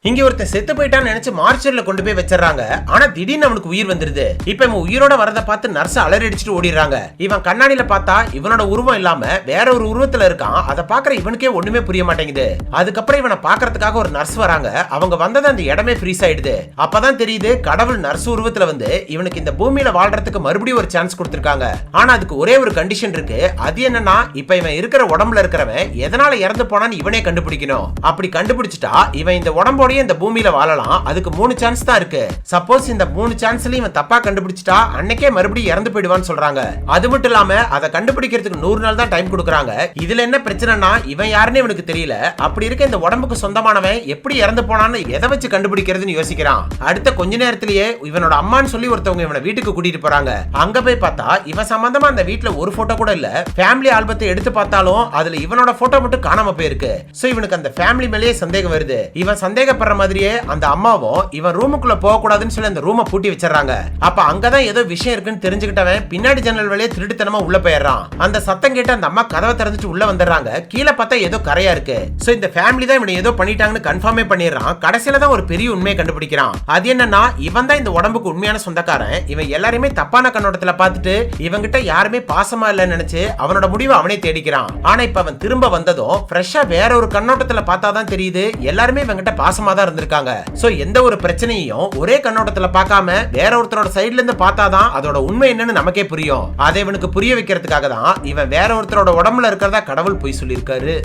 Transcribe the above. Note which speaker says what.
Speaker 1: இங்க ஒருத்தன் செத்து போயிட்டான்னு நினைச்சு மார்ச்சர்ல கொண்டு போய் வச்சிடறாங்க. ஆனா திடீர்னு அவனுக்கு உயிர் வந்துருது. இப்ப இவன் உயிரோட வரத பார்த்து நர்ஸ் அலறி அடிச்சுட்டு ஓடிடுறாங்க. இவன் கண்ணாடியில பார்த்தா இவனோட உருவம் இல்லாம வேற ஒரு உருவத்துல இருக்கான். அதை பாக்குற இவனுக்கே ஒண்ணுமே புரிய மாட்டேங்குது. அதுக்கப்புறம் இவனை பாக்குறதுக்காக ஒரு நர்ஸ் வராங்க. அவங்க வந்தது அந்த இடமே ஃப்ரீஸ் ஆயிடுது. அப்பதான் தெரியுது கடவுள் நர்ஸ் உருவத்துல வந்து இவனுக்கு இந்த பூமியில வாழ்றதுக்கு மறுபடியும் ஒரு சான்ஸ் கொடுத்திருக்காங்க. ஆனா அதுக்கு ஒரே ஒரு கண்டிஷன் இருக்கு. அது என்னன்னா, இப்ப இவன் இருக்கிற உடம்புல இருக்கிறவன் எதனால இறந்து போனான்னு இவனே கண்டுபிடிக்கணும். அப்படி கண்டுபிடிச்சிட்டா இவன் இந்த உடம்போடய இந்த பூமியில வாழலாம். அதுக்கு 3 சான்ஸ் தான் இருக்கு. சப்போஸ் இந்த 3 சான்ஸ்லயும் இவன் தப்பா கண்டுபிடிச்சிட்டா அன்னைக்கே மறுபடியும் இறந்து போயிடுவான்னு சொல்றாங்க. அது மட்டும் இல்லாம அதை கண்டுபிடிக்கிறதுக்கு 100 நாள் தான் டைம் கொடுக்குறாங்க. இதுல என்ன பிரச்சனைனா, இவன் யாருன்னு இவனுக்கு தெரியல. அப்படி இருக்க இந்த உடம்புக்கு சொந்தமானவன் எப்படி இறந்து போனான்னு எதை வச்சு கண்டுபிடிக்கிறதுன்னு யோசிக்கிறான். அடுத்த கொஞ்ச நேரத்திலேயே இவனோட அம்மான்னு சொல்லி ஒருத்தவங்க இவனை வீட்டுக்கு கூட்டிட்டு போறாங்க. அங்க போய் பார்த்தா இவன் சம்பந்தமா அந்த வீட்டுல ஒரு போட்டோ கூட இல்ல. ஃபேமிலி ஆல்பத்தை எடுத்து பார்த்தாலும் அதுல இவனோட போட்டோ மட்டும் காணாம போயிருக்கு. சோ இவனுக்கு அந்த ஃபேமிலி மேலேயே சந்தேகம் வருது. இவன் சந்தேகப்படுற மாதிரியே அந்த அம்மாவும் இவன் ரூமுக்குள்ள போக கூடாதுன்னு சொல்லி அந்த ரூமை பூட்டி வச்சிடறாங்க. அப்ப அங்கதான் ஏதோ விஷயம் இருக்குன்னு தெரிஞ்சுக்கிட்டவன் பின்னாடி ஜன்னல் வழியே திருட்டுத்தனமா உள்ள போயிடுறான். அந்த சத்தம் கேட்டு அந்த அம்மா கதவை திறந்துட்டு உள்ள வந்துடுறாங்க. கீழே பார்த்தா ஏதோ கரையா இருக்கு. சோ இந்த ஃபேமிலி தான் இவனை ஏதோ பண்ணிட்டாங்கன்னு கன்ஃபார்மே பண்ணிடுறான். கடைசியில தான் ஒரு பெரிய உண்மையை கண்டுபிடிக்கிறான். அது என்னன்னா, இவன் தான் இந்த உடம்புக்கு உண்மையான சொந்தக்காரன். இவன் எல்லாருமே தப்பான கண்ணோட்டத்துல பார்த்துட்டு இவங்கிட்ட யாருமே பாசமா இல்லைன்னு நினைச்சு அவனோட முடிவை அவனே தேடிக்கிறான். ஆனா இப்ப அவன் திரும்ப வந்ததும் ஃப்ரெஷ்ஷா வேற ஒரு கண்ணோட்டத்துல பார்த்தாதான் தெரியுது எல்லாருமே இவங்கிட்ட பாசமா தான் இருந்திருக்காங்க. சோ எந்த ஒரு பிரச்சனையும் ஒரே கண்ணோட்டத்துல பார்க்காம வேற ஒருத்தரோட சைடுல இருந்து பார்த்தாதான் அதோட உண்மை என்னன்னு நமக்கே புரியும். அதை இவனுக்கு புரிய வைக்கிறதுக்காக தான் இவன் வேற ஒருத்தரோட உடம்புல இருக்கிறதா கடவுள் போய் சொல்லியிருக்காரு.